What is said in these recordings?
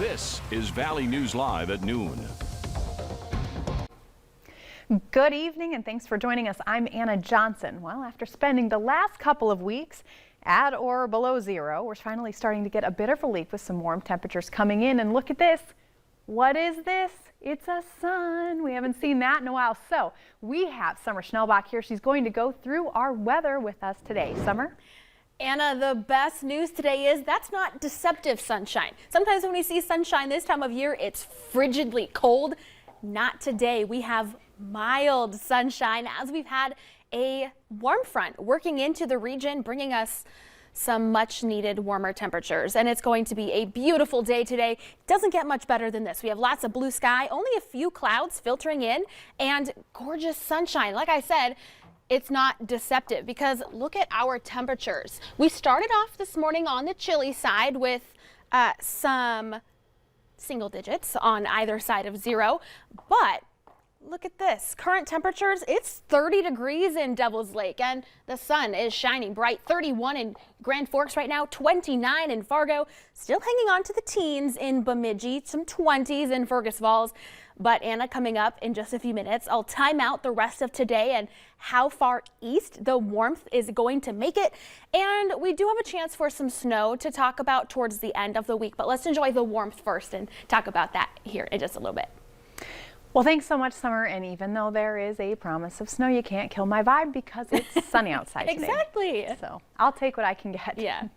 This is Valley News Live at noon. Good evening and thanks for joining us. I'm Anna Johnson. Well, after spending the last couple of weeks at or below zero, we're finally starting to get a bit of relief with some warm temperatures coming in. And look at this. What is this? It's a sun. We haven't seen that in a while. So we have Summer Schnellbach here. She's going to go through our weather with us today. Summer? Anna, the best news today is that's not deceptive sunshine. Sometimes when we see sunshine this time of year, it's frigidly cold. Not today. We have mild sunshine as we've had a warm front working into the region, bringing us some much needed warmer temperatures, and it's going to be a beautiful day today. Doesn't get much better than this. We have lots of blue sky, only a few clouds filtering in, and gorgeous sunshine. Like I said, it's not deceptive because look at our temperatures. We started off this morning on the chilly side with some single digits on either side of zero, but look at this. Current temperatures, it's 30 degrees in Devil's Lake and the sun is shining bright. 31 in Grand Forks right now, 29 in Fargo. Still hanging on to the teens in Bemidji, some 20s in Fergus Falls. But Anna, coming up in just a few minutes, I'll time out the rest of today and how far east the warmth is going to make it. And we do have a chance for some snow to talk about towards the end of the week. But let's enjoy the warmth first and talk about that here in just a little bit. Well, thanks so much, Summer. And even though there is a promise of snow, you can't kill my vibe because it's sunny outside today. Exactly. So I'll take what I can get. Yeah.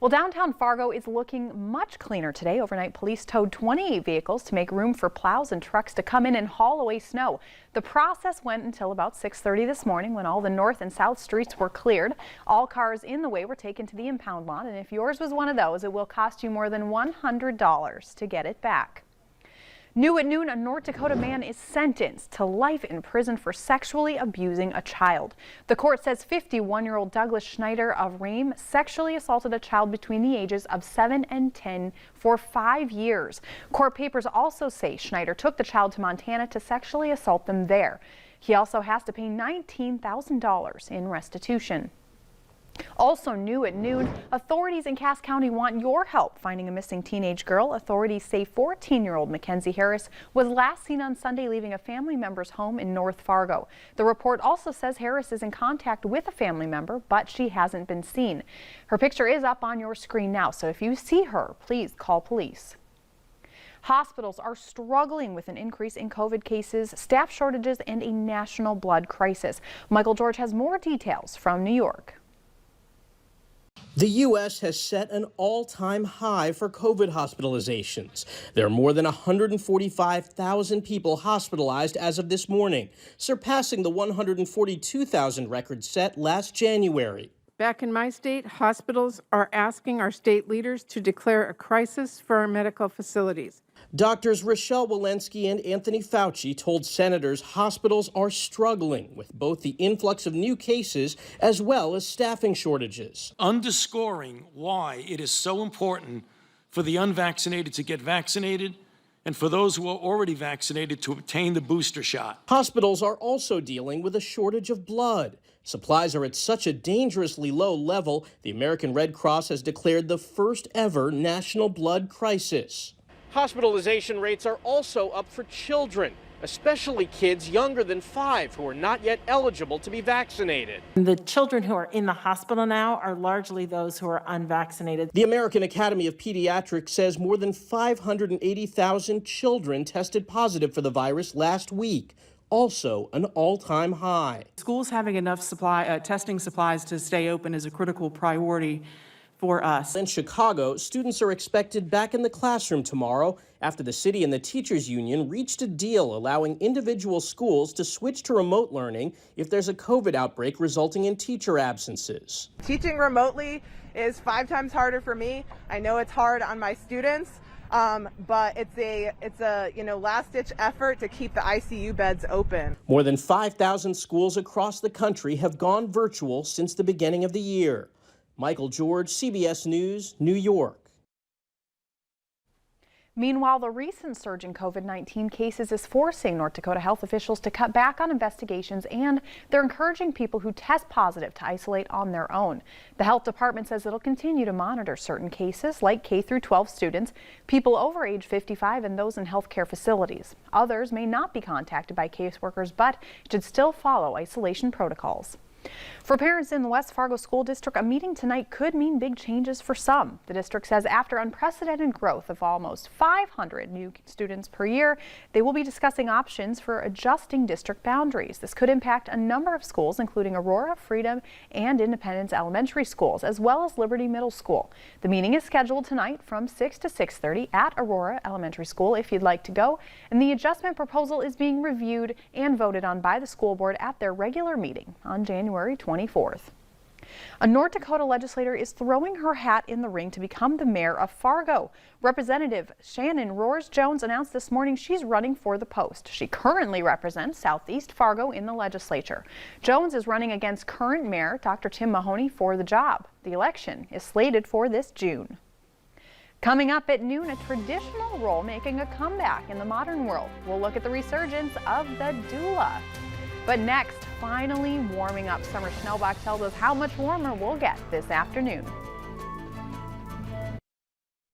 Well, downtown Fargo is looking much cleaner today. Overnight, police towed 28 vehicles to make room for plows and trucks to come in and haul away snow. The process went until about 6:30 this morning when all the north and south streets were cleared. All cars in the way were taken to the impound lot, and if yours was one of those, it will cost you more than $100 to get it back. New at noon, a North Dakota man is sentenced to life in prison for sexually abusing a child. The court says 51-year-old Douglas Schneider of Rame sexually assaulted a child between the ages of 7 and 10 for 5 years. Court papers also say Schneider took the child to Montana to sexually assault them there. He also has to pay $19,000 in restitution. Also new at noon, authorities in Cass County want your help finding a missing teenage girl. Authorities say 14-year-old Mackenzie Harris was last seen on Sunday leaving a family member's home in North Fargo. The report also says Harris is in contact with a family member, but she hasn't been seen. Her picture is up on your screen now, so if you see her, please call police. Hospitals are struggling with an increase in COVID cases, staff shortages, and a national blood crisis. Michael George has more details from New York. The U.S. has set an all-time high for COVID hospitalizations. There are more than 145,000 people hospitalized as of this morning, surpassing the 142,000 record set last January. Back in my state, hospitals are asking our state leaders to declare a crisis for our medical facilities. Doctors Rochelle Walensky and Anthony Fauci told senators hospitals are struggling with both the influx of new cases as well as staffing shortages. Underscoring why it is so important for the unvaccinated to get vaccinated and for those who are already vaccinated to obtain the booster shot. Hospitals are also dealing with a shortage of blood. Supplies are at such a dangerously low level, the American Red Cross has declared the first ever national blood crisis. Hospitalization rates are also up for children, especially kids younger than 5 who are not yet eligible to be vaccinated. The children who are in the hospital now are largely those who are unvaccinated. The American Academy of Pediatrics says more than 580,000 children tested positive for the virus last week, also an all-time high. Schools having enough testing supplies to stay open is a critical priority for us. In Chicago, students are expected back in the classroom tomorrow after the city and the teachers union reached a deal allowing individual schools to switch to remote learning if there's a COVID outbreak resulting in teacher absences. Teaching remotely is 5 times harder for me. I know it's hard on my students, but it's a last-ditch effort to keep the ICU beds open. More than 5,000 schools across the country have gone virtual since the beginning of the year. Michael George, CBS News, New York. Meanwhile, the recent surge in COVID-19 cases is forcing North Dakota health officials to cut back on investigations, and they're encouraging people who test positive to isolate on their own. The health department says it'll continue to monitor certain cases like K-12 students, people over age 55, and those in healthcare facilities. Others may not be contacted by caseworkers, but should still follow isolation protocols. For parents in the West Fargo School District, a meeting tonight could mean big changes for some. The district says after unprecedented growth of almost 500 new students per year, they will be discussing options for adjusting district boundaries. This could impact a number of schools, including Aurora, Freedom, and Independence elementary schools, as well as Liberty Middle School. The meeting is scheduled tonight from 6 to 6:30 at Aurora Elementary School if you'd like to go, and the adjustment proposal is being reviewed and voted on by the school board at their regular meeting on January 24th. A North Dakota legislator is throwing her hat in the ring to become the mayor of Fargo. Representative Shannon Roars-Jones announced this morning she's running for the post. She currently represents Southeast Fargo in the legislature. Jones is running against current mayor Dr. Tim Mahoney for the job. The election is slated for this June. Coming up at noon, a traditional role making a comeback in the modern world. We'll look at the resurgence of the doula. But next, finally warming up. Summer Schnellbach tells us how much warmer we'll get this afternoon.